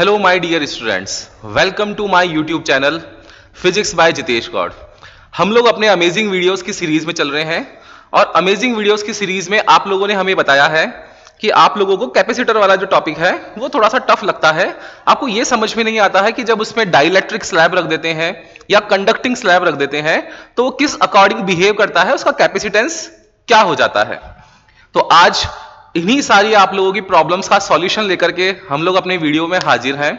Hello my dear students, welcome to my YouTube channel physics by Jitesh Gaur. हम लोग अपने amazing videos की series में चल रहे हैं और अमेजिंग वीडियोस की सीरीज में आप लोगों ने हमें बताया है कि आप लोगों को कैपेसिटर वाला जो टॉपिक है वो थोड़ा सा टफ लगता है। आपको ये समझ में नहीं आता है कि जब उसमें डाइलेक्ट्रिक स्लैब रख देते हैं या कंडक्टिंग स्लैब रख देते हैं तो वो किस अकॉर्डिंग बिहेव करता है, उसका कैपेसिटेंस क्या हो जाता है। तो आज इन्हीं सारी आप लोगों की प्रॉब्लम्स का सॉल्यूशन लेकर के हम लोग अपने वीडियो में हाजिर हैं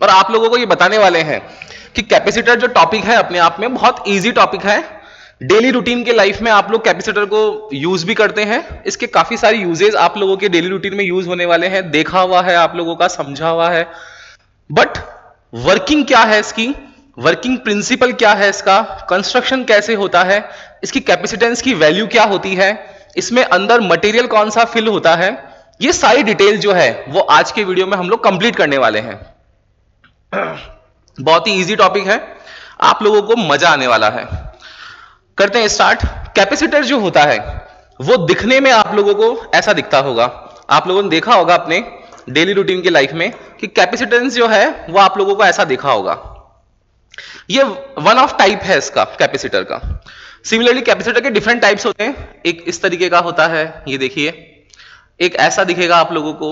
और आप लोगों को ये बताने वाले हैं कि कैपेसिटर जो टॉपिक है अपने आप में बहुत इजी टॉपिक है। डेली रूटीन के लाइफ में आप लोग कैपेसिटर को यूज भी करते हैं। इसके काफी सारे यूजेस आप लोगों के डेली रूटीन में यूज होने वाले हैं, देखा हुआ है आप लोगों का, समझा हुआ है। बट वर्किंग क्या है इसकी, वर्किंग प्रिंसिपल क्या है इसका, कंस्ट्रक्शन कैसे होता है, इसकी कैपेसिटेंस की वैल्यू क्या होती है, इसमें अंदर मटेरियल कौन सा फिल होता है, ये सारी डिटेल जो है वो आज के वीडियो में हम लोग कंप्लीट करने वाले हैं। बहुत ही इजी टॉपिक है, आप लोगों को मजा आने वाला है। करते हैं स्टार्ट। कैपेसिटर जो होता है वो दिखने में आप लोगों को ऐसा दिखता होगा। आप लोगों ने देखा होगा अपने डेली रूटीन की लाइफ में कि कैपेसिटेंस जो है वो आप लोगों को ऐसा दिखा होगा। ये वन ऑफ टाइप है इसका, कैपेसिटर का। सिमिलरली कैपेसिटर के डिफरेंट टाइप्स होते हैं। एक इस तरीके का होता है, ये देखिए, एक ऐसा दिखेगा आप लोगों को,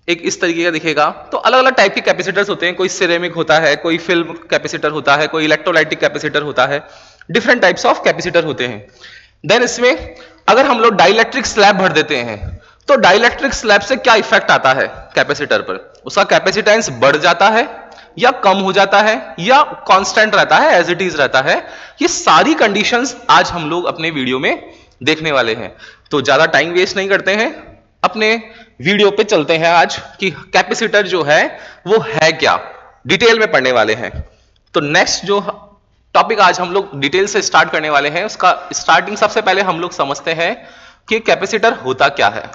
एक इस तरीके का दिखेगा। तो अलग अलग टाइप के कैपेसिटर्स होते हैं। कोई सिरेमिक होता है, कोई फिल्म कैपेसिटर होता है, कोई इलेक्ट्रोलाइटिक कैपेसिटर होता है। डिफरेंट टाइप्स ऑफ कैपेसिटर होते हैं। देन इसमें अगर हम लोग डाइलेक्ट्रिक स्लैब भर देते हैं तो डाइलेक्ट्रिक स्लैब से क्या इफेक्ट आता है कैपेसिटर पर, उसका कैपेसिटेंस बढ़ जाता है या कम हो जाता है या कांस्टेंट रहता है, एज इट इज रहता है। ये सारी कंडीशंस आज हम लोग अपने वीडियो में देखने वाले हैं। तो ज्यादा टाइम वेस्ट नहीं करते हैं, अपने वीडियो पे चलते हैं आज कि कैपेसिटर जो है वो है क्या, डिटेल में पढ़ने वाले हैं। तो नेक्स्ट जो टॉपिक आज हम लोग डिटेल से स्टार्ट करने वाले हैं, उसका स्टार्टिंग सबसे पहले हम लोग समझते हैं कि कैपेसिटर होता क्या है।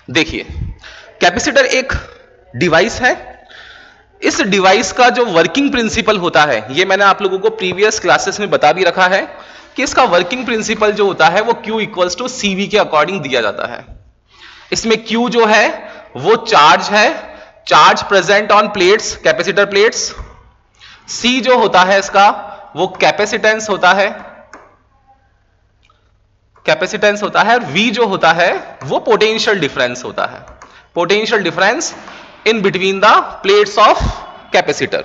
देखिए, कैपेसिटर एक डिवाइस है। इस डिवाइस का जो वर्किंग प्रिंसिपल होता है, ये मैंने आप लोगों को प्रीवियस क्लासेस में बता भी रखा है कि इसका वर्किंग प्रिंसिपल जो होता है वो Q इक्वल्स टू CV के अकॉर्डिंग दिया जाता है। इसमें Q जो है वो चार्ज है, charge present on plates, capacitor plates. C जो होता है इसका वो कैपेसिटेंस होता है, कैपेसिटेंस होता है। V जो होता है वो पोटेंशियल डिफरेंस होता है, potential difference in between the plates of capacitor.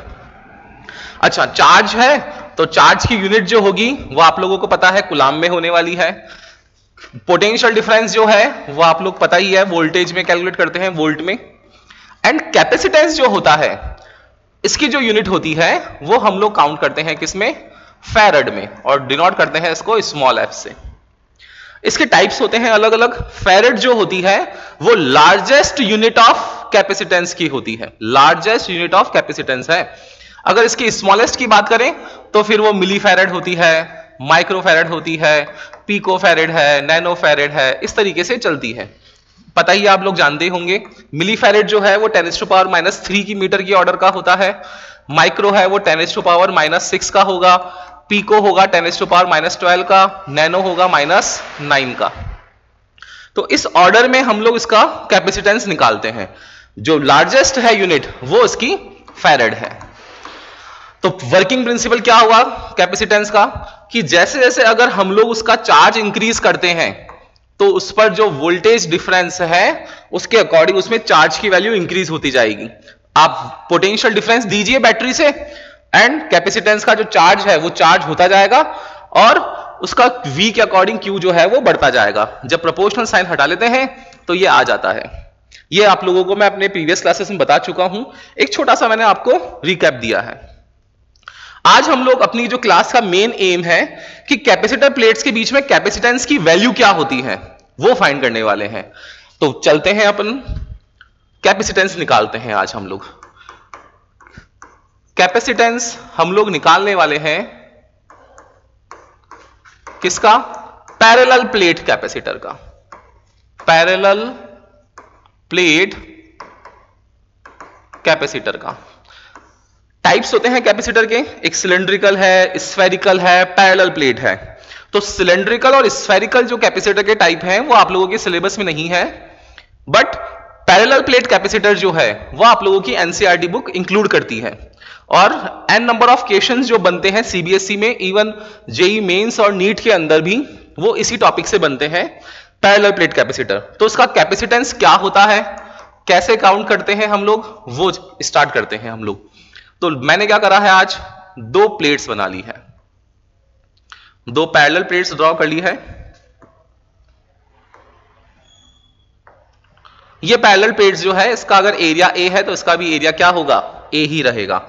अच्छा, चार्ज है तो चार्ज की यूनिट जो होगी वो आप लोगों को पता है कूलाम में होने वाली है। पोटेंशियल डिफरेंस जो है वो आप लोग पता ही है, वोल्टेज में कैलकुलेट करते हैं, वोल्ट में। एंड कैपेसिटेंस जो होता है इसकी जो यूनिट होती है वो हम लोग काउंट करते हैं किसमें, फैरड में, और डिनोट करते हैं इसको स्मॉल f से। इसके टाइप्स होते हैं अलग अलग। फैरड जो होती है वो लार्जेस्ट यूनिट ऑफ कैपेसिटेंस की होती है, लार्जेस्ट यूनिट ऑफ कैपेसिटेंस है। अगर इसकी स्मॉलेस्ट की बात करें तो फिर वो मिली फैरड होती है, माइक्रो फैरड होती है, पिको फैरड है, नैनो फैरड है, इस तरीके से चलती है। पता ही आप लोग जानते होंगे, मिली फैरड जो है वो 10⁻³ की मीटर की ऑर्डर का होता है, माइक्रो है वो 10⁻⁻6 का होगा, पिको होगा 10⁻12 का, नैनो होगा -9 का। तो इस ऑर्डर में हम लोग इसका कैपेसिटेंस निकालते हैं। जो लार्जेस्ट है यूनिट वो इसकी फैरड है। तो वर्किंग प्रिंसिपल क्या हुआ कैपेसिटेंस का कि जैसे जैसे अगर हम लोग उसका चार्ज इंक्रीज करते हैं तो उस पर जो वोल्टेज डिफरेंस है उसके अकॉर्डिंग उसमें चार्ज की वैल्यू इंक्रीज होती जाएगी। आप पोटेंशियल डिफरेंस दीजिए बैटरी से एंड कैपेसिटेंस का जो चार्ज है वो चार्ज होता जाएगा और उसका V के अकॉर्डिंग Q जो है वो बढ़ता जाएगा। जब प्रोपोर्शनल साइन हटा लेते हैं तो ये आ जाता है। ये आप लोगों को मैं अपने प्रीवियस क्लासेस में बता चुका हूं, एक छोटा सा मैंने आपको रिकैप दिया है। आज हम लोग अपनी जो क्लास का मेन एम है कि कैपेसिटर प्लेट्स के बीच में कैपेसिटेंस की वैल्यू क्या होती है वो फाइंड करने वाले हैं। तो चलते हैं, अपन कैपेसिटेंस निकालते हैं। आज हम लोग कैपेसिटेंस हम लोग निकालने वाले हैं किसका, पैरेलल प्लेट कैपेसिटर का। पैरेलल प्लेट कैपेसिटर का टाइप्स होते हैं कैपेसिटर के, एक सिलेंड्रिकल है, स्फेरिकल है, पैरेलल प्लेट है। तो सिलेंड्रिकल और स्फेरिकल जो कैपेसिटर के टाइप हैं वो आप लोगों के सिलेबस में नहीं है, बट पैरेलल प्लेट कैपेसिटर जो है वो आप लोगों की एनसीईआरटी बुक इंक्लूड करती है, और एन नंबर ऑफ क्वेश्चंस जो बनते हैं सीबीएसई में, इवन जेई मेंस और नीट के अंदर भी, वो इसी टॉपिक से बनते हैं, पैरेलल प्लेट कैपेसिटर। तो उसका कैपेसिटेंस क्या होता है, कैसे काउंट करते हैं हम लोग, वो स्टार्ट करते हैं हम लोग। तो मैंने क्या करा है, आज दो प्लेट्स बना ली है, दो पैरेलल प्लेट्स ड्रॉ कर ली है। ये पैरेलल प्लेट्स जो है, इसका अगर एरिया ए है तो इसका भी एरिया क्या होगा, ए ही रहेगा।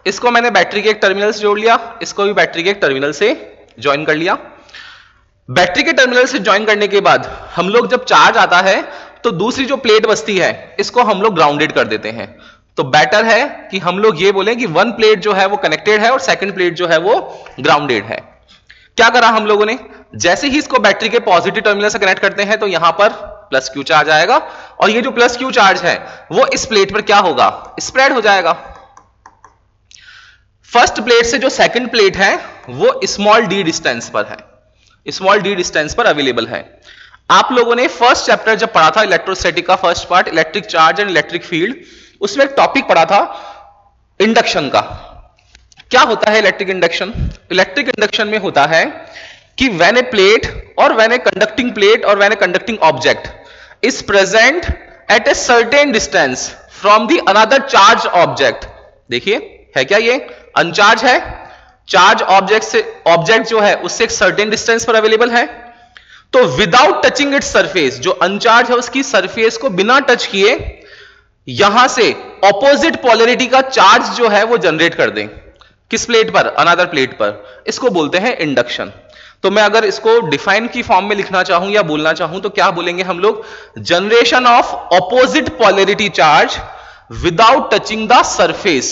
इसको मैंने बैटरी के एक टर्मिनल से जोड़ लिया, इसको भी बैटरी के एक टर्मिनल से ज्वाइन कर लिया। बैटरी के टर्मिनल से ज्वाइन करने के बाद हम लोग जब चार्ज आता है तो दूसरी जो प्लेट बचती है इसको हम लोग ग्राउंडेड कर देते हैं। तो बेटर है कि हम लोग ये बोलें कि वन प्लेट जो है वो कनेक्टेड है और सेकंड प्लेट जो है वो ग्राउंडेड है। क्या करा हम लोगों ने, जैसे ही इसको बैटरी के पॉजिटिव टर्मिनल से कनेक्ट करते हैं तो यहां पर प्लस क्यू चार्ज आएगा, और ये जो प्लस क्यू चार्ज है वो इस प्लेट पर क्या होगा, स्प्रेड हो जाएगा। फर्स्ट प्लेट से जो सेकंड प्लेट है वो स्मॉल डी डिस्टेंस पर है, स्मॉल डी डिस्टेंस पर अवेलेबल है। आप लोगों ने फर्स्ट चैप्टर जब पढ़ा था इलेक्ट्रोस्टैटिक का first part, electric charge and electric field, उसमें एक टॉपिक पढ़ा था इंडक्शन का। क्या होता है इलेक्ट्रिक इंडक्शन? इलेक्ट्रिक इंडक्शन में होता है कि व्हेन ए प्लेट और व्हेन ए कंडक्टिंग प्लेट और when a conducting object is present at a certain distance from the another charge object. देखिए है क्या, ये अनचार्ज है, चार्ज ऑब्जेक्ट जो है उससे एक सर्टेन डिस्टेंस पर अवेलेबल है, तो विदाउट टचिंग इट्स सरफेस, जो अनचार्ज है उसकी सरफेस को बिना टच किए यहां से ऑपोजिट पोलैरिटी का चार्ज जो है वो जनरेट कर दें। किस प्लेट पर? अनदर प्लेट पर। इसको बोलते हैं इंडक्शन। तो मैं अगर इसको डिफाइन की फॉर्म में लिखना चाहूं या बोलना चाहूं तो क्या बोलेंगे हम लोग, generation of opposite polarity charge without touching the surface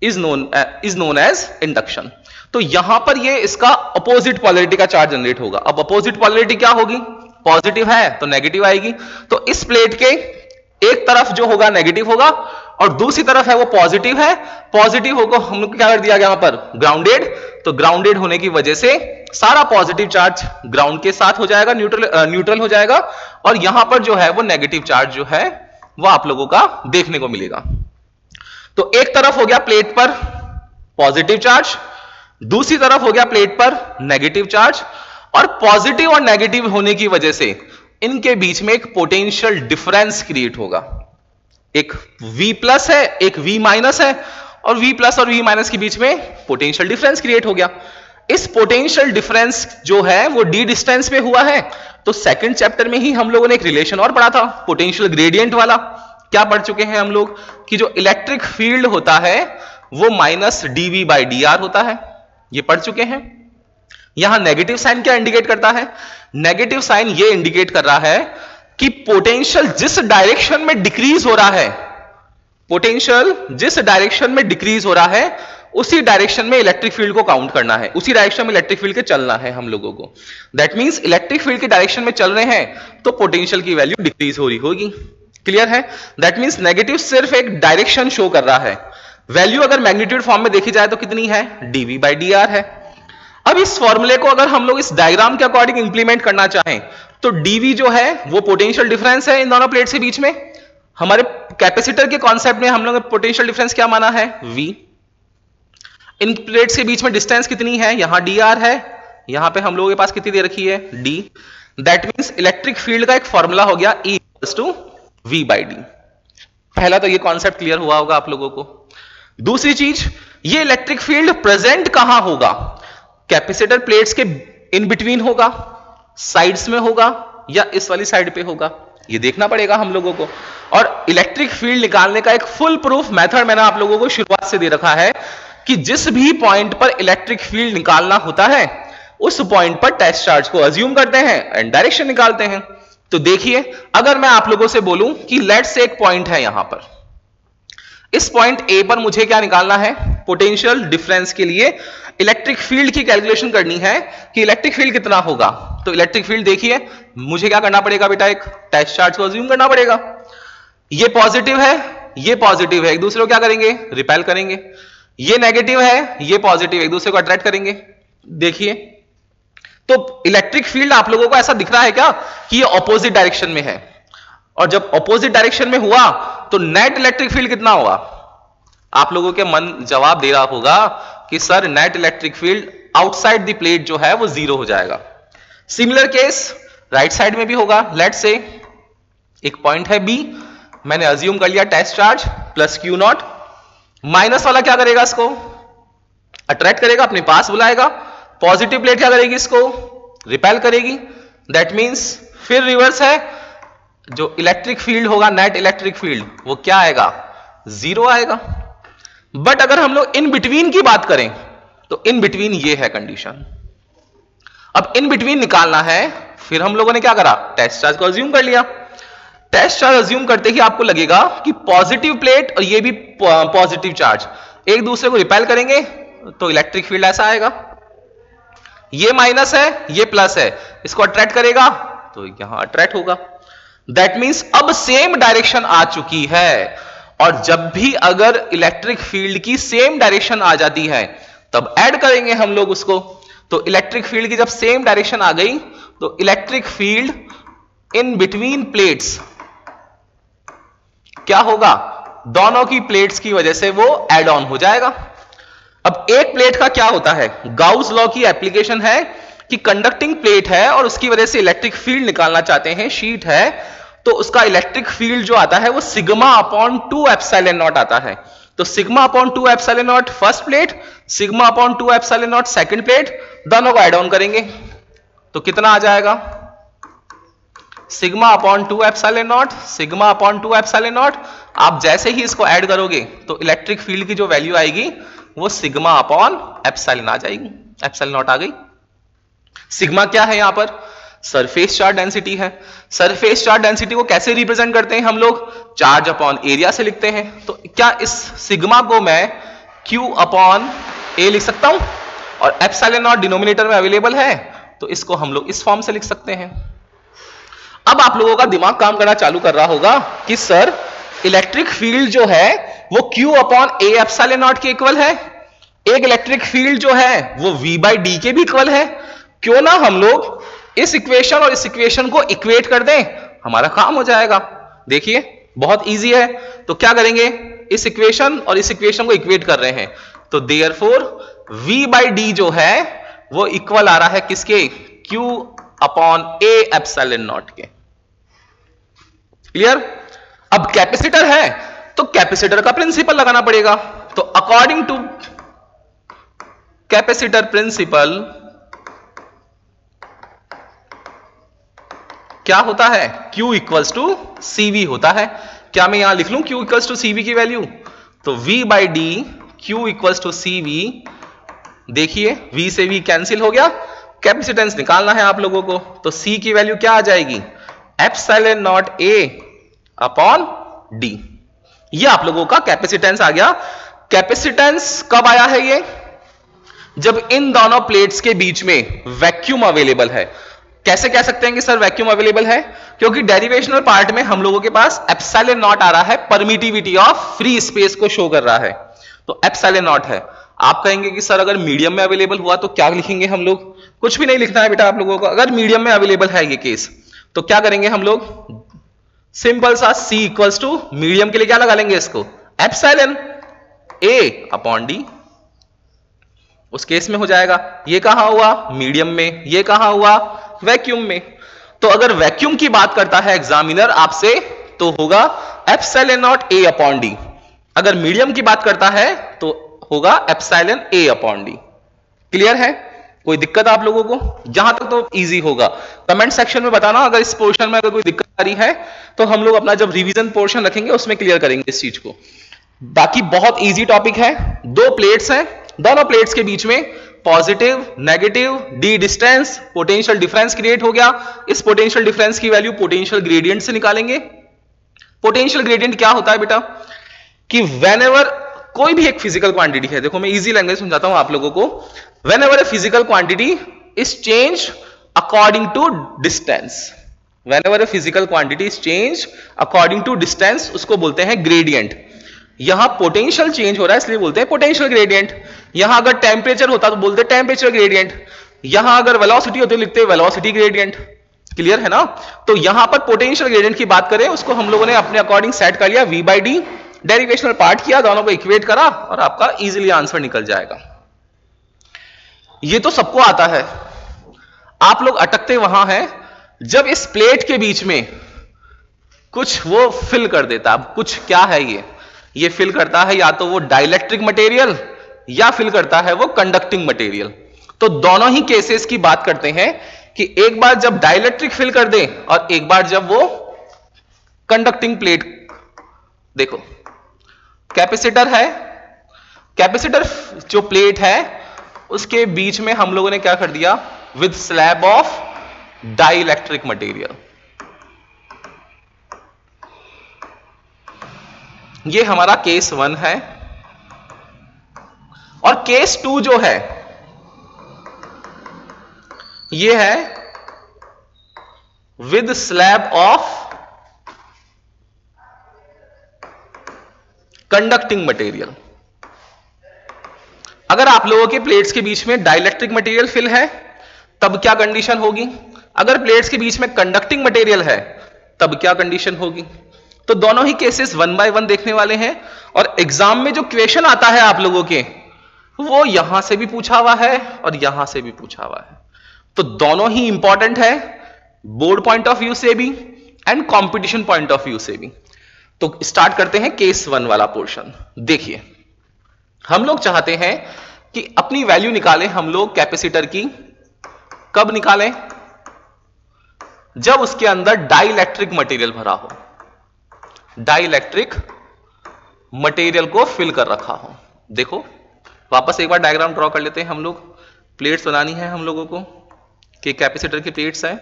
is known as induction. तो यहां पर ये इसका अपोजिट पोलैरिटी का चार्ज जनरेट होगा। अब अपोजिट पोलैरिटी क्या होगी, पॉजिटिव है तो नेगेटिव आएगी, तो इस प्लेट के एक तरफ जो होगा नेगेटिव होगा और दूसरी तरफ है वो पॉजिटिव है। पॉजिटिव होगा हम लोग क्या कर दिया यहां पर, ग्राउंडेड। तो ग्राउंडेड होने की वजह से सारा पॉजिटिव चार्ज ग्राउंड के साथ हो जाएगा, न्यूट्रल हो जाएगा, और यहां पर जो है वो नेगेटिव चार्ज जो है वो आप लोगों का देखने को मिलेगा। तो एक तरफ हो गया प्लेट पर पॉजिटिव चार्ज, दूसरी तरफ हो गया प्लेट पर नेगेटिव चार्ज, और पॉजिटिव और नेगेटिव होने की वजह से इनके बीच में एक पोटेंशियल डिफरेंस क्रिएट होगा। एक V प्लस है, एक V माइनस है, और V प्लस और V माइनस के बीच में पोटेंशियल डिफरेंस क्रिएट हो गया। इस पोटेंशियल डिफरेंस जो है वो D डिस्टेंस पे हुआ है। तो सेकंड चैप्टर में ही हम लोगों ने एक रिलेशन और पढ़ा था, पोटेंशियल ग्रेडियंट वाला। क्या पढ़ चुके हैं हम लोग कि जो इलेक्ट्रिक फील्ड होता है वो माइनस dV/dr होता है, ये पढ़ चुके हैं। यहां नेगेटिव साइन क्या इंडिकेट करता है, नेगेटिव साइन ये इंडिकेट कर रहा है कि पोटेंशियल जिस डायरेक्शन में डिक्रीज हो रहा है, पोटेंशियल जिस डायरेक्शन में डिक्रीज हो रहा है उसी डायरेक्शन में इलेक्ट्रिक फील्ड को काउंट करना है, उसी डायरेक्शन में इलेक्ट्रिक फील्ड के चलना है हम लोगों को। दैट मींस इलेक्ट्रिक फील्ड के डायरेक्शन में चल रहे हैं तो पोटेंशियल की वैल्यू डिक्रीज हो रही होगी। क्लियर है? दैट मींस नेगेटिव सिर्फ एक डायरेक्शन शो कर रहा है। वैल्यू अगर मैग्नीट्यूड फॉर्म में देखी जाए तो कितनी है, dV/dr है। अब इस फॉर्मूले को अगर हम लोग इस डायग्राम के अकॉर्डिंग इंप्लीमेंट करना चाहें तो dV जो है वो पोटेंशियल डिफरेंस है इन दोनों प्लेट्स के बीच में। हमारे कैपेसिटर के कॉन्सेप्ट में हम लोग पोटेंशियल डिफरेंस क्या माना है, V। इन प्लेट्स के बीच में डिस्टेंस कितनी है, यहां dr है, यहां पे हम लोगों के पास कितनी दे रखी है, d। That means electric field का एक फॉर्मूला हो गया E = V/d। पहला तो ये कॉन्सेप्ट क्लियर हुआ होगा आप लोगों को। दूसरी चीज, ये इलेक्ट्रिक फील्ड प्रेजेंट कहां होगा, कैपेसिटर प्लेट्स के इन बिटवीन होगा, साइड्स में होगा, या इस वाली साइड पे होगा, ये देखना पड़ेगा हम लोगों को। और इलेक्ट्रिक फील्ड निकालने का एक फुल प्रूफ मेथड मैंने आप लोगों को शुरुआत से दे रखा है कि जिस भी पॉइंट पर इलेक्ट्रिक फील्ड निकालना होता है उस पॉइंट पर टेस्ट चार्ज को अज्यूम करते हैं एंड डायरेक्शन निकालते हैं। तो देखिए, अगर मैं आप लोगों से बोलूं कि लेट्स से एक पॉइंट है यहां पर, इस पॉइंट ए पर मुझे क्या निकालना है, पोटेंशियल डिफरेंस के लिए इलेक्ट्रिक फील्ड की कैलकुलेशन करनी है कि इलेक्ट्रिक फील्ड कितना होगा। तो इलेक्ट्रिक फील्ड देखिए, मुझे क्या करना पड़ेगा बेटा, एक टेस्ट चार्ज को अज्यूम करना पड़ेगा। ये पॉजिटिव है, ये पॉजिटिव है, एक दूसरे को क्या करेंगे, रिपेल करेंगे। ये नेगेटिव है, ये पॉजिटिव, एक दूसरे को अट्रैक्ट करेंगे। देखिए, तो इलेक्ट्रिक फील्ड आप लोगों को ऐसा दिख रहा है क्या कि ये ऑपोजिट डायरेक्शन में है। और जब ऑपोजिट डायरेक्शन में हुआ तो नेट इलेक्ट्रिक फील्ड कितना होगा? आप लोगों के मन जवाब दे रहा होगा कि sir net electric field outside the plate जो है वो 0 हो जाएगा। सिमिलर केस राइट साइड में भी होगा। लेट्स से एक पॉइंट है बी, मैंने अज्यूम कर लिया test charge plus q naught, minus वाला क्या करेगा? इसको अट्रैक्ट करेगा, अपने पास बुलाएगा। पॉजिटिव प्लेट क्या करेगी? इसको रिपेल करेगी। दैट मींस फिर रिवर्स है, जो इलेक्ट्रिक फील्ड होगा नेट इलेक्ट्रिक फील्ड वो क्या आएगा? 0 आएगा। बट अगर हम लोग इन बिटवीन की बात करें तो इन बिटवीन ये है कंडीशन। अब इन बिटवीन निकालना है, फिर हम लोगों ने क्या करा? टेस्ट चार्ज को अज्यूम कर लिया। टेस्ट चार्ज अज्यूम करते ही आपको लगेगा कि पॉजिटिव प्लेट और ये भी पॉजिटिव चार्ज एक दूसरे को रिपेल करेंगे तो इलेक्ट्रिक फील्ड ऐसा आएगा। ये माइनस है, ये प्लस है, इसको अट्रैक्ट करेगा तो यहां अट्रैक्ट होगा। दैट मींस अब सेम डायरेक्शन आ चुकी है, और जब भी अगर इलेक्ट्रिक फील्ड की सेम डायरेक्शन आ जाती है तब ऐड करेंगे हम लोग उसको। तो इलेक्ट्रिक फील्ड की जब सेम डायरेक्शन आ गई तो electric field in between plates क्या होगा? दोनों की प्लेट्स की वजह से वो ऐड ऑन हो जाएगा। अब एक प्लेट का क्या होता है? गाउस लॉ की एप्लीकेशन है कि कंडक्टिंग प्लेट है और उसकी वजह से इलेक्ट्रिक फील्ड निकालना चाहते हैं, शीट है, तो उसका इलेक्ट्रिक फील्ड जो आता है वो सिग्मा अपॉन 2 एप्सिलॉन नॉट आता है। तो sigma upon 2 epsilon not first plate, sigma upon 2 epsilon not second plate, दोनों को ऐड ऑन करेंगे तो कितना आ जाएगा? Sigma upon 2 epsilon naught, sigma upon 2 epsilon not. आप जैसे ही इसको ऐड करोगे तो इलेक्ट्रिक फील्ड की जो वैल्यू आएगी वो सिग्मा अपॉन एप्सिलॉन आ जाएगी, एप्सिलॉन नॉट आ गई। सिग्मा क्या है? यहां पर सरफेस चार्ज डेंसिटी है। सरफेस चार्ज डेंसिटी को कैसे रिप्रेजेंट करते हैं हम लोग? चार्ज अपॉन एरिया से लिखते हैं। तो क्या इस सिग्मा को मैं Q अपॉन A लिख सकता हूं? और एप्सिलॉन नॉट डिनोमिनेटर में अवेलेबल है तो इसको हम लोग इस फॉर्म से लिख सकते हैं। अब आप लोगों का दिमाग काम करना चालू कर रहा होगा कि सर इलेक्ट्रिक फील्ड जो है वो Q upon A epsilon not के इक्वल है, एक इलेक्ट्रिक फील्ड जो है वो V बाई डी के भी इक्वल है। क्यों ना हम लोग इस इक्वेशन और इस इक्वेशन को इक्वेट कर दें, हमारा काम हो जाएगा। देखिए बहुत इजी है। तो क्या करेंगे? इस इक्वेशन और इस इक्वेशन को इक्वेट कर रहे हैं तो देयरफॉर V बाई डी जो है वो इक्वल आ रहा है किसके? Q upon A epsilon not के। क्लियर? अब कैपेसिटर है तो कैपेसिटर का प्रिंसिपल लगाना पड़ेगा। तो अकॉर्डिंग टू कैपेसिटर प्रिंसिपल क्या होता है? Q इक्वल्स टू CV होता है। क्या मैं यहां लिख लूं Q इक्वल्स टू CV की वैल्यू? तो V by d Q equals to CV। देखिए V से V कैंसिल हो गया, कैपेसिटेंस निकालना है आप लोगों को, तो C की वैल्यू क्या आ जाएगी? Epsilon not A upon D। ये आप लोगों का कैपेसिटेंस आ गया। कैपेसिटेंस कब आया है? ये जब इन दोनों प्लेट्स के बीच में वैक्यूम अवेलेबल है। कैसे कह सकते हैं कि सर वैक्यूम अवेलेबल है? क्योंकि डेरिवेशनल पार्ट में हम लोगों के पास एप्सिलॉन नॉट आ रहा है, परमिटिविटी ऑफ फ्री स्पेस को शो कर रहा है, तो एप्सिलॉन नॉट है। आप कहेंगे कि सर अगर मीडियम में अवेलेबल हुआ तो क्या लिखेंगे हम लोग? कुछ भी नहीं लिखना है बेटा आप लोगों को। अगर मीडियम में अवेलेबल है ये केस तो क्या करेंगे हम लोग? सिंपल सा C इक्वल्स टू मीडियम के लिए क्या लगा लेंगे? इसको एप्सिलॉन A अपॉन D। उस केस में हो जाएगा। ये कहां हुआ? मीडियम में। ये कहां हुआ? वैक्यूम में। तो अगर वैक्यूम की बात करता है एग्जामिनर आपसे तो होगा epsilon not A upon D। अगर मीडियम की बात करता है तो होगा epsilon A upon D। Clear है? कोई दिक्कत आप लोगों को? जहां तक तो इजी होगा। कमेंट सेक्शन में बताना अगर इस पोर्शन में अगर कोई दिक्कत आ रही है, तो हम लोग अपना जब रिवीजन पोर्शन रखेंगे उसमें क्लियर करेंगे इस चीज को। बाकी बहुत इजी टॉपिक है। दो प्लेट्स हैं, दोनों प्लेट्स के बीच में positive negative D distance, potential difference create हो गया। इस पोटेंशियल डिफरेंस की वैल्यू पोटेंशियल ग्रेडियंट से निकालेंगे। पोटेंशियल ग्रेडियंट क्या होता है बेटा? कि व्हेनेवर कोई भी एक फिजिकल क्वांटिटी है, देखो मैं इजी लैंग्वेज समझाता हूं आप लोगों को। Whenever a physical quantity is change according to distance, whenever a physical quantity is change according to distance, उसको बोलते हैं ग्रेडियंट। यहां पोटेंशियल चेंज हो रहा है इसलिए बोलते हैं पोटेंशियल ग्रेडियंट। यहां अगर टेम्परेचर होता तो बोलते टेम्परेचर ग्रेडियंट। यहां अगर वेलोसिटी होती तो लिखते वेलोसिटी ग्रेडियंट। क्लियर है ना? तो यहां पर पोटेंशियल ग्रेडियंट की बात करें, उसको हम लोगों ने अपने अकॉर्डिंग सेट कर लिया, v by d, derivational part किया, दोनों को इक्वेट करा और आपका इजीली आंसर निकल जाएगा। ये तो सबको आता है। आप लोग अटकते वहां हैं जब इस प्लेट के बीच में कुछ वो फिल कर देता। अब कुछ क्या है ये फिल करता है या तो वो डाइलेक्ट्रिक मटेरियल या फिल करता है वो कंडक्टिंग मटेरियल। तो दोनों ही केसेस की बात करते हैं कि एक बार जब डाइलेक्ट्रिक फिल कर दे और एक बार जब वो कंडक्टिंग प्लेट। देखो कैपेसिटर है, कैपेसिटर जो प्लेट है उसके बीच में हम लोगों ने क्या कर दिया, with slab of dielectric material. ये हमारा केस 1 है। और केस 2 जो है ये है with slab of conducting material. अगर आप लोगों के प्लेट्स के बीच में डाइलेक्ट्रिक मटेरियल फिल है तब क्या कंडीशन होगी, अगर प्लेट्स के बीच में कंडक्टिंग मटेरियल है तब क्या कंडीशन होगी। तो दोनों ही केसेस 1 by 1 देखने वाले हैं। और एग्जाम में जो क्वेश्चन आता है आप लोगों के वो यहां से भी पूछा हुआ है और यहां से भी पूछा हुआ है। तो दोनों ही इंपॉर्टेंट है, बोर्ड पॉइंट ऑफ व्यू से भी and competition point of view से भी। तो स्टार्ट करते हैं केस 1 वाला पोर्शन। देखिए हम लोग चाहते हैं कि अपनी वैल्यू निकालें हम लोग कैपेसिटर की। कब निकालें, जब उसके अंदर डाइलेक्ट्रिक मटेरियल भरा हो, डाइलेक्ट्रिक मटेरियल को फिल कर रखा हो। देखो वापस एक बार डायग्राम ड्रॉ कर लेते हैं हम लोग। प्लेट्स बनानी है हम लोगों को कि कैपेसिटर की प्लेट्स है।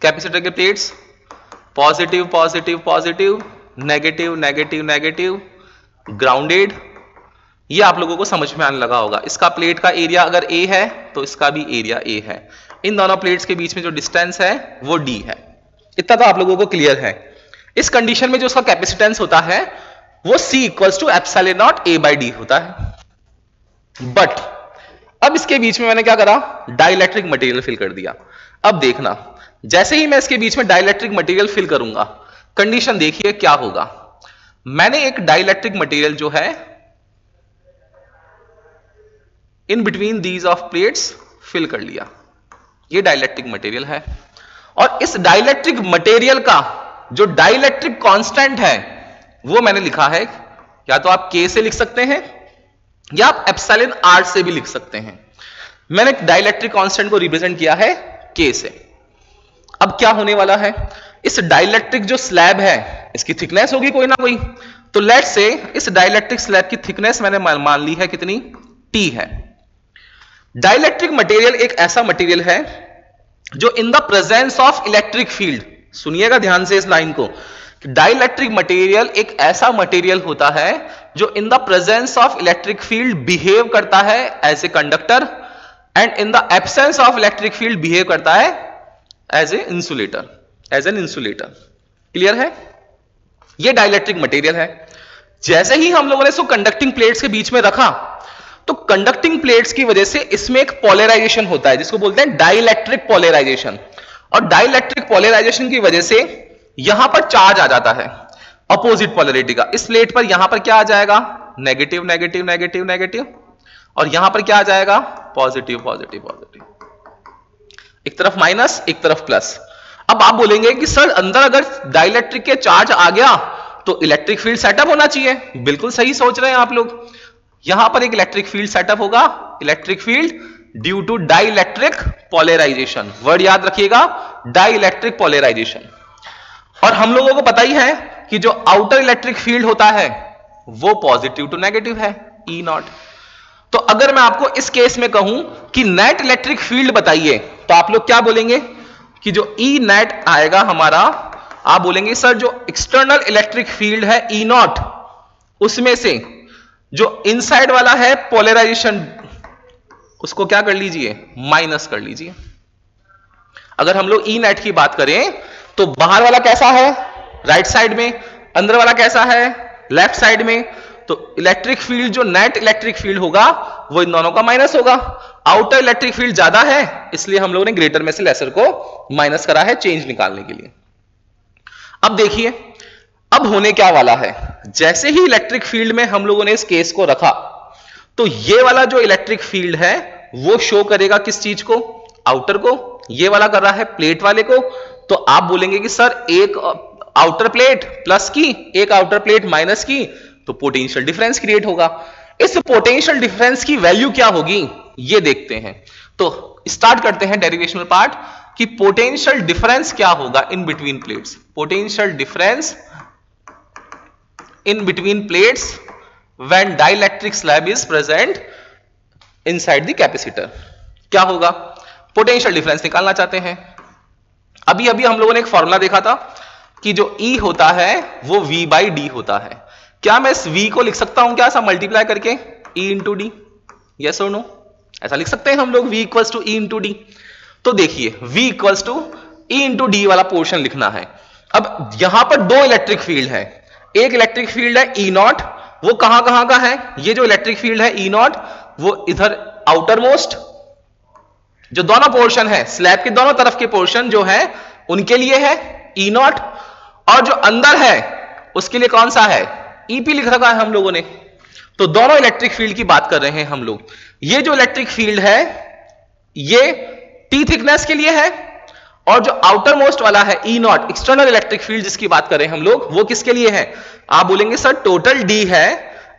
कैपेसिटर के plates positive positive positive, negative negative negative, grounded. ये आप लोगों को समझ में आने लगा होगा। इसका प्लेट का एरिया अगर A है तो इसका भी एरिया A है। इन दोनों प्लेट्स के बीच में जो डिस्टेंस है वो D है। इतना तो आप लोगों को क्लियर है। इस कंडीशन में जो उसका कैपेसिटेंस होता है वो C equals to epsilon not A by D होता है। बट अब इसके बीच में मैंने क्या करा, डाइलेक्ट्रिक मटेरियल फिल कर दिया। अब देखना जैसे ही मैं इसके बीच में डाइलेक्ट्रिक मटेरियल फिल करूंगा, कंडीशन देखिए क्या होगा। मैंने एक डाइलेक्ट्रिक मटेरियल जो है in between these of plates fill कर लिया। ये डाइलेक्ट्रिक मटेरियल है और इस डाइलेक्ट्रिक मटेरियल का जो डाइलेक्ट्रिक कांस्टेंट है वो मैंने लिखा है, या तो आप K से लिख सकते हैं या आप एप्सिलॉन R से भी लिख सकते हैं। मैंने डाइलेक्ट्रिक कांस्टेंट को रिप्रेजेंट किया है K से। अब क्या होने वाला है, इस डाइलेक्ट्रिक जो स्लैब है इसकी थिकनेस होगी कोई ना कोई। तो लेट्स से इस डाइलेक्ट्रिक स्लैब की थिकनेस मैंने मान ली है कितनी, T है। डाइलेक्ट्रिक मटेरियल एक ऐसा मटेरियल है जो in the presence of electric field, सुनिएगा ध्यान से इस लाइन को, डाइलेक्ट्रिक मटेरियल एक ऐसा मटेरियल होता है जो in the presence of electric field behave करता है as a conductor and in the absence of electric field behave करता है as a insulator, as an insulator. Clear है? ये डाइलेक्ट्रिक मटेरियल है। जैसे ही हम लोगों ने इसको कंडक्टिंग प्लेट्स के बीच में रखा तो कंडक्टिंग प्लेट्स की वजह से इसमें एक पोलराइजेशन होता है जिसको बोलते हैं डाइलेक्ट्रिक पोलराइजेशन। और डाइलेक्ट्रिक पोलराइजेशन की वजह से यहां पर चार्ज आ जाता है अपोजिट पोलैरिटी का। इस प्लेट पर यहां पर क्या आ जाएगा, नेगेटिव नेगेटिव नेगेटिव नेगेटिव, और यहां पर क्या आ जाएगा, पॉजिटिव पॉजिटिव पॉजिटिव। एक तरफ माइनस एक तरफ प्लस। अब आप बोलेंगे कि सर अंदर अगर डाइलेक्ट्रिक के चार्ज आ गया तो इलेक्ट्रिक फील्ड सेटअप होना चाहिए। बिल्कुल सही सोच रहे हैं आप लोग। यहां पर एक इलेक्ट्रिक फील्ड सेटअप होगा, electric field due to dielectric polarization. Word याद रखिएगा, डाइलेक्ट्रिक पोलराइजेशन। और हम लोगों को पता ही है कि जो आउटर इलेक्ट्रिक फील्ड होता है वो पॉजिटिव टू नेगेटिव है, ई नॉट। तो अगर मैं आपको इस केस में कहूं कि नेट इलेक्ट्रिक फील्ड बताइए तो आप लोग क्या बोलेंगे कि जो ई नेट आएगा हमारा, आप बोलेंगे सर जो एक्सटर्नल इलेक्ट्रिक फील्ड है ई नॉट, उसमें से जो इनसाइड वाला है पोलराइजेशन उसको क्या कर लीजिए, माइनस कर लीजिए। अगर हम लोग ई नेट की बात करें तो बाहर वाला कैसा है, राइट साइड में, अंदर वाला कैसा है, लेफ्ट साइड में, तो इलेक्ट्रिक फील्ड जो नेट इलेक्ट्रिक फील्ड होगा वो इन दोनों का माइनस होगा। आउटर इलेक्ट्रिक फील्ड ज्यादा है इसलिए हम लोगों ने ग्रेटर में से लेसर को माइनस करा है चेंज निकालने के लिए। अब देखिए अब होने क्या वाला है, जैसे ही इलेक्ट्रिक फील्ड में हम लोगों ने इस केस को रखा तो ये वाला जो इलेक्ट्रिक फील्ड है वो शो करेगा किस चीज को, आउटर को, ये वाला कर रहा है प्लेट वाले को। तो आप बोलेंगे कि सर एक आउटर प्लेट प्लस की एक आउटर प्लेट माइनस की तो पोटेंशियल डिफरेंस क्रिएट होगा। इस पोटेंशियल डिफरेंस की वैल्यू क्या होगी ये देखते हैं। तो स्टार्ट करते हैं डेरिवेशनल पार्ट कि पोटेंशियल डिफरेंस क्या होगा in between plates. Potential difference in between plates when dielectric slab is present inside the capacitor. क्या होगा, पोटेंशियल डिफरेंस निकालना चाहते हैं। अभी अभी हम लोगों ने एक फॉर्मूला देखा था कि जो E होता है वो V बाई डी होता है। क्या मैं इस V को लिख सकता हूं क्या ऐसा मल्टीप्लाई करके E इंटू डी, यस और नो, ऐसा लिख सकते हैं हम लोग V equals to E into d. तो देखिए V equals to E into d वाला पोर्शन लिखना है। अब यहां पर दो इलेक्ट्रिक फील्ड है, एक इलेक्ट्रिक फील्ड है E नॉट, वो कहां कहां का है, ये जो इलेक्ट्रिक फील्ड है E नॉट वो इधर आउटर मोस्ट जो दोनों पोर्शन है स्लैब के दोनों तरफ के पोर्शन जो है उनके लिए है E नॉट, और जो अंदर है उसके लिए कौन सा है EP लिख रखा है हम लोगों ने। तो दोनों इलेक्ट्रिक फील्ड की बात कर रहे हैं हम लोग। ये जो इलेक्ट्रिक फील्ड है ये T थिकनेस के लिए है, और जो आउटर मोस्ट वाला है E not external electric field जिसकी बात कर रहे हैं हम लोग वो किसके लिए है। आप बोलेंगे सर टोटल D है,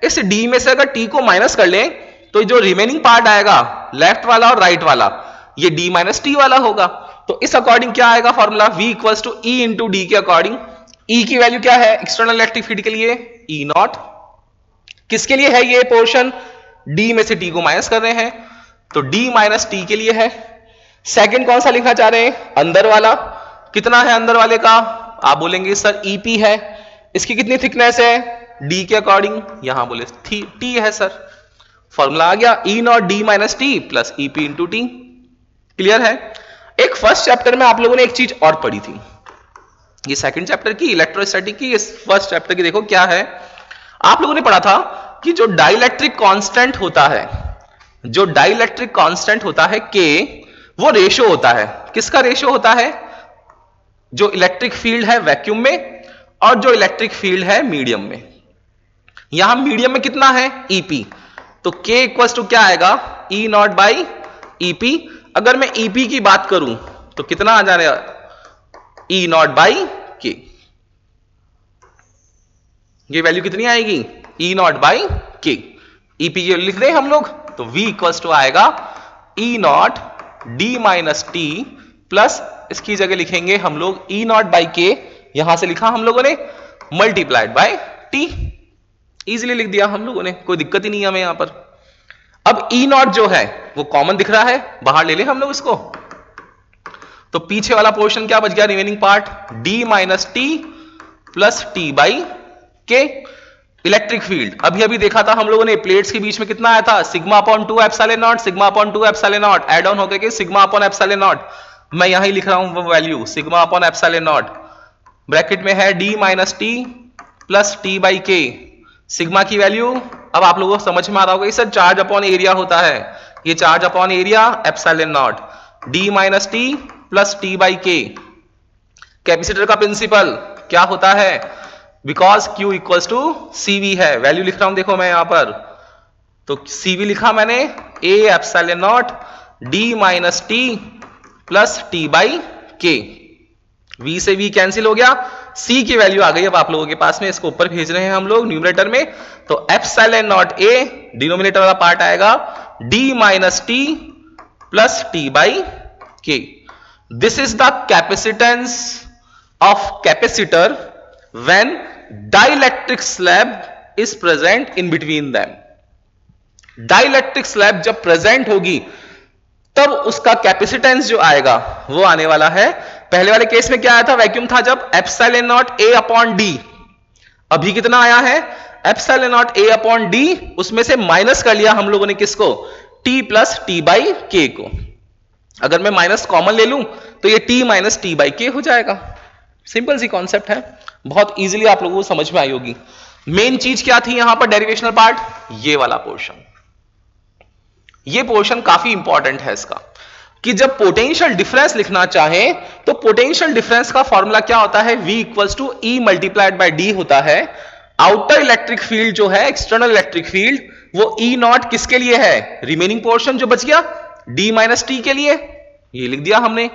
इस D में से अगर T को माइनस कर लें तो जो रिमेनिंग पार्ट आएगा लेफ्ट वाला और राइट वाला ये D माइनस T वाला होगा। तो इस अकॉर्डिंग क्या आएगा formula, V equals to E into d के अकॉर्डिंग। E की वैल्यू क्या है एक्सटर्नल इलेक्ट्रिक फील्ड के लिए E नॉट, किसके लिए है ये पोर्शन, D में से T को माइनस कर रहे हैं तो D माइनस T के लिए है। सेकंड कौन सा लिखना चाह रहे हैं, अंदर वाला, कितना है अंदर वाले का, आप बोलेंगे सर EP है, इसकी कितनी थिकनेस है D के अकॉर्डिंग, यहां बोले T है सर। फॉर्मूला आ गया E not D minus T plus EP into T। Clear है। एक फर्स्ट चैप्टर में आप लोगों ने एक चीज और पढ़ी थी, ये सेकंड चैप्टर की इलेक्ट्रोस्टैटिक की, इस फर्स्ट चैप्टर की देखो क्या है। आप लोगों ने पढ़ा था कि जो डाइलेक्ट्रिक कांस्टेंट होता है, जो डाइलेक्ट्रिक कांस्टेंट होता है K, वो रेशो होता है, किसका रेशो होता है, जो इलेक्ट्रिक फील्ड है वैक्यूम में और जो इलेक्ट्रिक फील्ड है मीडियम में। यहां मीडियम में कितना है EP, तो K इक्वल्स टू क्या आएगा E नॉट बाई EP। अगर मैं EP की बात करूं तो कितना आ जाएगा E नॉट बाई K, ये वैल्यू कितनी आएगी E not by K। EP की लिख दें हम लोग तो V इक्वल्स टू आएगा E not D minus T plus इसकी जगह लिखेंगे हम लोग E नॉट बाई K, यहां से लिखा हम लोगों ने मल्टीप्लाइड बाय T, इजीली लिख दिया हम लोगों ने, कोई दिक्कत ही नहीं है हमें यहां पर। अब E नॉट जो है वो कॉमन दिख रहा है, बाहर ले लें हम लोग इसको, तो पीछे वाला पोर्शन क्या बच गया remaining part D minus T plus T by K। Electric field अभी अभी देखा था हम लोगों ने, प्लेट्स के बीच में कितना आया था sigma upon 2 epsilon naught, sigma upon 2 epsilon naught add on होकर के सिग्मा अपॉन एप्सिलॉन नॉट। मैं यहां ही लिख रहा हूं वो value sigma upon epsilon not, bracket में है D minus T plus T by K। Sigma की वैल्यू अब आप लोगों को समझ में आ रहा होगा कि सर चार्ज अपॉन एरिया होता है, ये charge upon area epsilon not, D minus T plus T by K। Capacitor का प्रिंसिपल क्या होता है, because Q equals to CV है, वैल्यू लिख रहा हूं देखो मैं यहां पर, तो CV लिखा मैंने A epsilon not D minus T plus T by K। V से V कैंसिल हो गया, C की वैल्यू आ गई अब आप लोगों के पास में, इसको ऊपर भेज रहे हैं हम लोग न्यूमरेटर में, तो एप्सिलॉन नॉट A डिनोमिनेटर वाला पार्ट आएगा D minus T plus T by K। This is the capacitance of capacitor when dielectric slab is present in between them. Dielectric slab जब प्रेजेंट होगी तब उसका कैपेसिटेंस जो आएगा वो आने वाला है, पहले वाले केस में क्या आया था वैक्यूम था जब epsilon not A upon D, अभी कितना आया है epsilon not A upon D, उसमें से माइनस कर लिया हम लोगों ने किसको T plus T by K को। अगर मैं माइनस कॉमन ले लूं तो ये T minus T by K हो जाएगा। सिंपल सी कॉन्सेप्ट है, बहुत इजीली आप लोगों को समझ में आई होगी। मेन चीज क्या थी यहां पर डेरिवेशनल पार्ट, ये वाला पोर्शन। ये पोर्शन काफी इंपॉर्टेंट है इसका, कि जब पोटेंशियल डिफरेंस लिखना चाहें तो पोटेंशियल डिफरेंस का फॉर्मूला क्या होता है, V equals to E multiplied by D होता है। आउटर इलेक्ट्रिक फील्ड जो है, एक्सटर्नल इलेक्ट्रिक फील्ड, वो E नॉट किसके लिए है, रिमेनिंग पोर्शन जो बच गया D माइनस टी के लिए, ये लिख दिया हमने।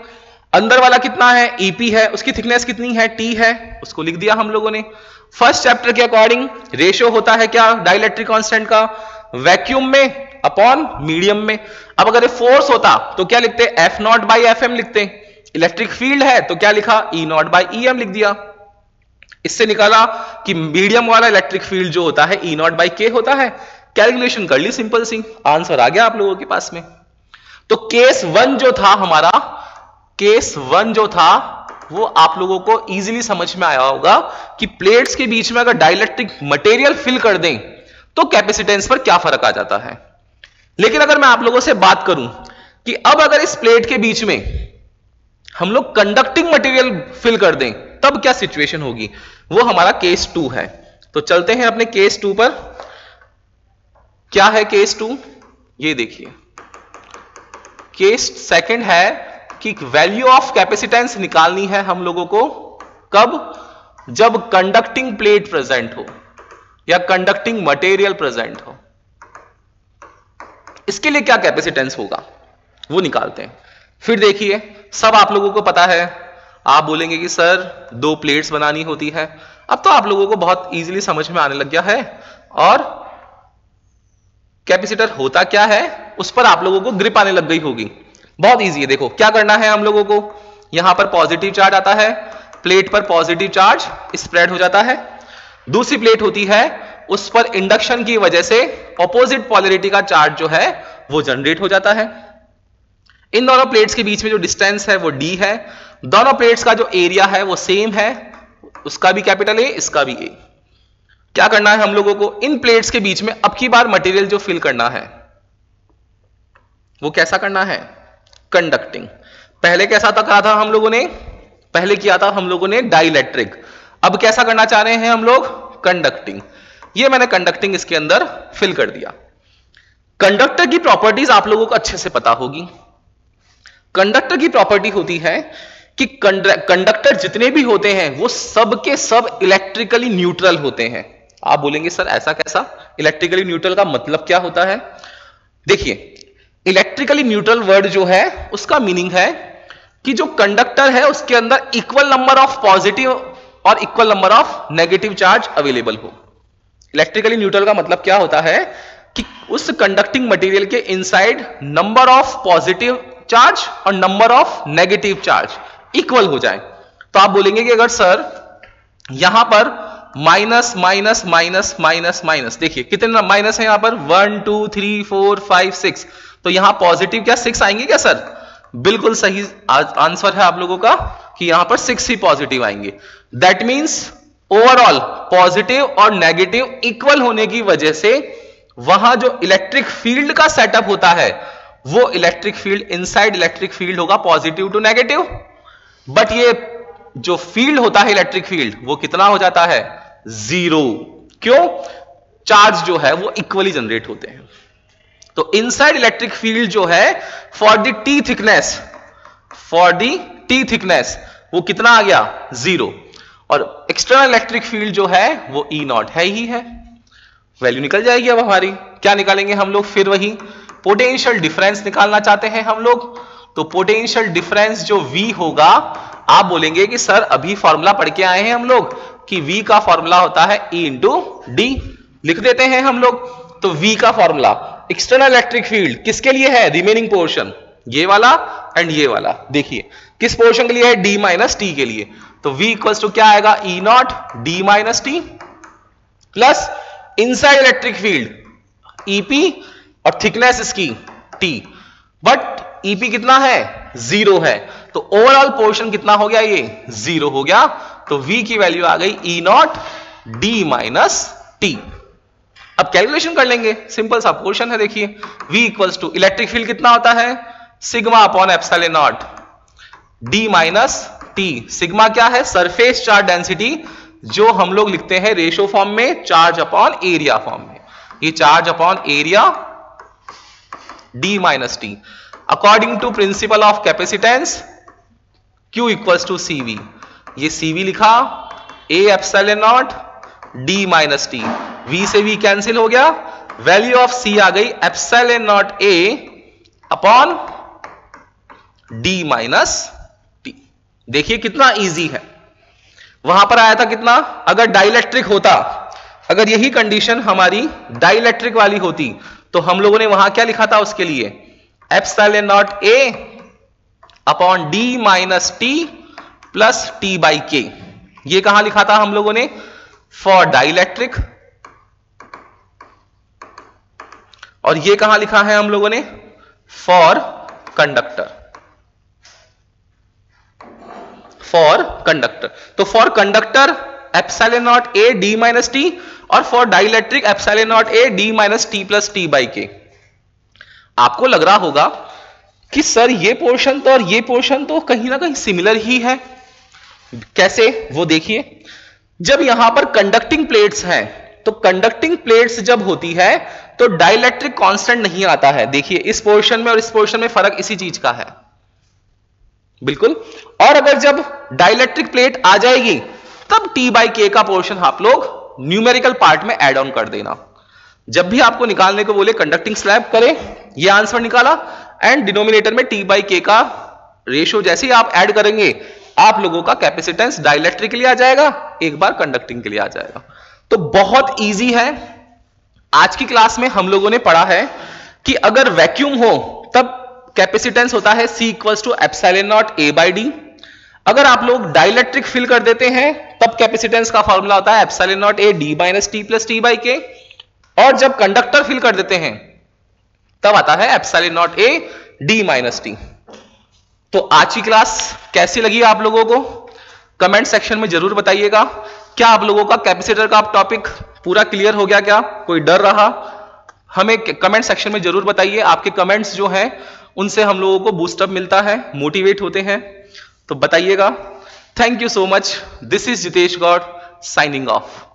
अंदर वाला कितना है, EP है, उसकी थिकनेस कितनी है, T है, उसको लिख दिया हम लोगों ने। फर्स्ट चैप्टर के अकॉर्डिंग रेशियो होता है क्या, डाइलेक्ट्रिक कांस्टेंट का, वैक्यूम में अपॉन मीडियम में। अब अगर ये फोर्स होता तो क्या लिखते, F not by F M लिखते। इलेक्ट्रिक फील्ड है तो क्या लिखा, E not by E M लिख दिया। इससे निकाला कि मीडियम वाला इलेक्ट्रिक फील्ड जो होता है ई नॉट बाई के होता है। कैलकुलेशन कर ली, सिंपल सी, आंसर आ गया आप लोगों के पास में। तो केस वन जो था हमारा, केस वन जो था वो आप लोगों को इजीली समझ में आया होगा कि प्लेट्स के बीच में अगर डाइलेक्ट्रिक मटेरियल फिल कर दें तो कैपेसिटेंस पर क्या फर्क आ जाता है। लेकिन अगर मैं आप लोगों से बात करूं कि अब अगर इस प्लेट के बीच में हम लोग कंडक्टिंग मटेरियल फिल कर दें तब क्या सिचुएशन होगी, वो हमारा केस 2 है। तो चलते हैं अपने केस 2 पर। क्या है केस 2, ये देखिए। केस सेकंड है कि वैल्यू ऑफ कैपेसिटेंस निकालनी है हम लोगों को कब, जब कंडक्टिंग प्लेट प्रेजेंट हो या कंडक्टिंग मटेरियल प्रेजेंट हो। इसके लिए क्या कैपेसिटेंस होगा वो निकालते हैं। फिर देखिए, सब आप लोगों को पता है, आप बोलेंगे कि सर 2 प्लेट्स बनानी होती है। अब तो आप लोगों को बहुत इजीली समझ में आने लग गया है, और कैपेसिटर होता क्या है उस पर आप लोगों को ग्रिप आने लग गई होगी। बहुत इजी है, देखो क्या करना है हम लोगों को। यहां पर पॉजिटिव चार्ज आता है, प्लेट पर पॉजिटिव चार्ज स्प्रेड हो जाता है। दूसरी प्लेट होती है, उस पर इंडक्शन की वजह से ऑपोजिट पोलैरिटी का चार्ज जो है वो जनरेट हो जाता है। इन दोनों प्लेट्स के बीच में जो डिस्टेंस है वो d है। दोनों प्लेट्स का जो एरिया है वो सेम है, उसका भी कैपिटल A, इसका भी A। क्या करना है हम लोगों को, इन प्लेट्स के बीच में अब की बार मटेरियल जो फिल करना है वो कैसा करना है, कंडक्टिंग। पहले कैसा कहा था हम लोगों ने, पहले किया था हम लोगों ने डाइलेक्ट्रिक। अब कैसा करना चाह रहे हैं हम लोग, कंडक्टिंग। ये मैंने कंडक्टिंग इसके अंदर फिल कर दिया। कंडक्टर की प्रॉपर्टीज आप लोगों को अच्छे से पता होगी। कंडक्टर की प्रॉपर्टी होती है कि कंडक्टर जितने भी होते हैं वो सब के सब इलेक्ट्रिकली न्यूट्रल होते हैं। आप बोलेंगे सर ऐसा कैसा, इलेक्ट्रिकली न्यूट्रल का मतलब क्या होता है। देखिए, इलेक्ट्रिकली न्यूट्रल वर्ड जो है उसका मीनिंग है कि जो कंडक्टर है उसके अंदर इक्वल नंबर ऑफ पॉजिटिव और equal number of negative charge available हो। इलेक्ट्रिकली न्यूट्रल का मतलब क्या होता है कि उस कंडक्टिंग मटेरियल के inside number of positive charge और number of negative charge equal हो जाए। तो आप बोलेंगे कि अगर सर यहां पर minus minus minus minus minus, देखिए कितने माइनस है यहां पर, 1 2 3 4 5 6, तो यहां पॉजिटिव क्या 6 आएंगे क्या सर, बिल्कुल सही आंसर है आप लोगों का कि यहां पर 6 ही पॉजिटिव आएंगे। दैट मींस ओवरऑल पॉजिटिव और नेगेटिव इक्वल होने की वजह से वहां जो इलेक्ट्रिक फील्ड का सेटअप होता है वो electric field inside electric field होगा पॉजिटिव टू नेगेटिव। बट ये जो फील्ड होता है इलेक्ट्रिक फील्ड वो कितना हो जाता है, 0। क्यों, चार्ज जो है वो इक्वली जनरेट होते हैं। तो इनसाइड इलेक्ट्रिक फील्ड जो है for the T thickness, for the T thickness वो कितना आ गया, 0। और एक्सटर्नल इलेक्ट्रिक फील्ड जो है वो ई नॉट है ही है। वैल्यू निकल जाएगी। अब हमारी क्या निकालेंगे हम लोग, फिर वही पोटेंशियल डिफरेंस निकालना चाहते हैं हम लोग। तो पोटेंशियल डिफरेंस जो V होगा, आप बोलेंगे कि सर अभी फॉर्मूला पढ़ के आए हैं हम लोग कि V का फॉर्मूला होता है E इंटू डी, लिख देते हैं हम लोग। तो V का फॉर्मूला एक्सटर्नल इलेक्ट्रिक फील्ड किसके लिए है, रिमेनिंग पोर्शन, ये वाला एंड ये वाला। देखिए किस पोर्शन के लिए है, D माइनस टी के लिए। तो V इक्वल्स टू क्या आएगा, E not D minus t plus inside electric field EP और थिकनेस इसकी T, बट EP कितना है, 0 है। तो ओवरऑल पोर्शन कितना हो गया, ये 0 हो गया। तो V की वैल्यू आ गई E not D minus T. अब कैलकुलेशन कर लेंगे, सिंपल सा पोर्शन है। देखिए V equals to electric field कितना होता है, sigma upon epsilon not D minus T. Sigma क्या है, सरफेस चार्ज डेंसिटी जो हम लोग लिखते हैं रेशो फॉर्म में, चार्ज अपॉन एरिया फॉर्म में। ये charge upon area d minus T, according to principle of capacitance Q equals to CV। ये CV लिखा, A epsilon not d minus T, V से V कैंसिल हो गया, value of C आ गई epsilon not A upon d minus T. देखिए कितना easy है। वहां पर आया था कितना, अगर डाइलेक्ट्रिक होता, अगर यही कंडीशन हमारी डाइलेक्ट्रिक वाली होती तो हम लोगों ने वहां क्या लिखा था उसके लिए, epsilon not A upon d minus t plus t by के। ये कहां लिखा था हम लोगों ने, फॉर डाइलेक्ट्रिक, और ये कहां लिखा है हम लोगों ने, फॉर कंडक्टर। फॉर कंडक्टर, तो for conductor epsilon not A d minus t, और for dielectric epsilon not A d minus t plus t by k. आपको लग रहा होगा कि सर ये पोर्शन तो और ये पोर्शन तो कहीं ना कहीं सिमिलर ही है। कैसे, वो देखिए। जब यहां पर कंडक्टिंग प्लेट्स हैं, तो कंडक्टिंग प्लेट्स जब होती है तो डाइलेक्ट्रिक कांस्टेंट नहीं आता है। देखिए इस पोर्शन में और इस पोर्शन में फर्क इसी चीज का है, बिल्कुल। और अगर जब डाइलेक्ट्रिक प्लेट आ जाएगी तब टी बाई के का पोर्शन आप लोग न्यूमेरिकल पार्ट में ऐड ऑन कर देना। जब भी आपको निकालने को बोले कंडक्टिंग स्लैब करें, ये आंसर निकाला, एंड डिनोमिनेटर में टी बाई के का रेशियो जैसे ही आप ऐड करेंगे, आप लोगों का कैपेसिटेंस डाइलेक्ट्रिक के लिए आ जाएगा, एक बार कंडक्टिंग के लिए आ जाएगा। तो बहुत इजी है। आज की क्लास में हम लोगों ने पढ़ा है कि अगर वैक्यूम हो तब कैपेसिटेंस होता है C equals to epsilon not A by D. अगर आप लोग डाइलेक्ट्रिक फिल कर देते हैं तब कैपेसिटेंस का फॉर्मूला होता है epsilon not A d minus t plus t by के, और जब कंडक्टर फिल कर देते हैं तब आता है epsilon not A d minus T. तो आज की क्लास कैसी लगी आप लोगों को, कमेंट सेक्शन में जरूर बताइएगा। क्या आप लोगों का कैपेसिटर का टॉपिक पूरा क्लियर हो गया, क्या कोई डर रहा, हमें कमेंट सेक्शन में जरूर बताइए। आपके कमेंट्स जो हैं उनसे हम लोगों को बूस्टअप मिलता है, मोटिवेट होते हैं, तो बताइएगा। Thank you so much. This is Jitesh Gaur signing of.